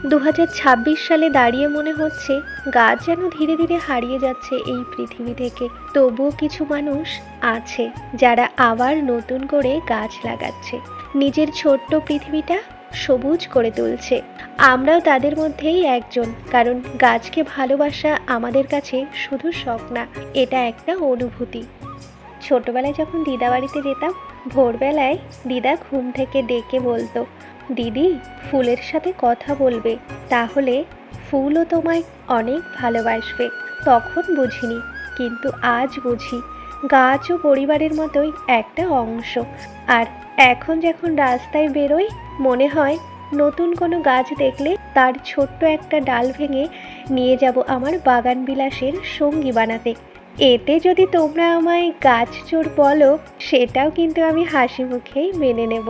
2026 সালে দাঁড়িয়ে মনে হচ্ছে গাছ যেন ধীরে ধীরে হারিয়ে যাচ্ছে এই পৃথিবী থেকে। তবুও কিছু মানুষ আছে যারা আবার নতুন করে গাছ লাগাচ্ছে, নিজের ছোট্ট পৃথিবীটা সবুজ করে তুলছে। আমরাও তাদের মধ্যেই একজন, কারণ গাছকে ভালোবাসা আমাদের কাছে শুধু শখ না, এটা একটা অনুভূতি। ছোটবেলায় যখন দিদা বাড়িতে যেতাম, ভোরবেলায় দিদা ঘুম থেকে ডেকে বলতো, দিদি ফুলের সাথে কথা বলবে, তাহলে ফুলও তোমায় অনেক ভালোবাসবে। তখন বুঝিনি, কিন্তু আজ বুঝি গাছও পরিবারের মতোই একটা অংশ। আর এখন যখন রাস্তায় বেরোই, মনে হয় নতুন কোনো গাছ দেখলে তার ছোট্ট একটা ডাল ভেঙে নিয়ে যাব আমার বাগান বিলাসের সঙ্গী বানাতে। এতে যদি তোমরা আমায় গাছ চোর বলো, সেটাও কিন্তু আমি হাসি মুখেই মেনে নেব।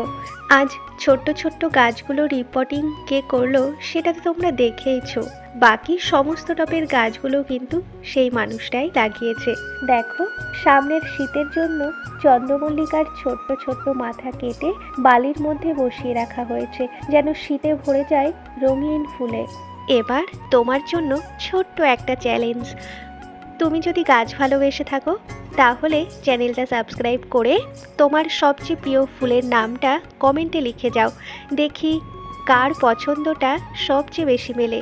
আজ ছোট্ট ছোট্ট গাছগুলো রিপোর্টিং কে করলো সেটা তো তোমরা দেখেইছো। বাকি সমস্ত টবের গাছগুলো কিন্তু সেই মানুষটাই লাগিয়েছে। দেখো, সামনের শীতের জন্য চন্দ্রমল্লিকার ছোট্ট ছোট্ট মাথা কেটে বালির মধ্যে বসিয়ে রাখা হয়েছে, যেন শীতে ভরে যায় রঙিন ফুলে। এবার তোমার জন্য ছোট্ট একটা চ্যালেঞ্জ। তুমি যদি গাছ ভালোবেসে থাকো, তাহলে চ্যানেলটা সাবস্ক্রাইব করে তোমার সবচেয়ে প্রিয় ফুলের নামটা কমেন্টে লিখে যাও। দেখি কার পছন্দটা সবচেয়ে বেশি মেলে।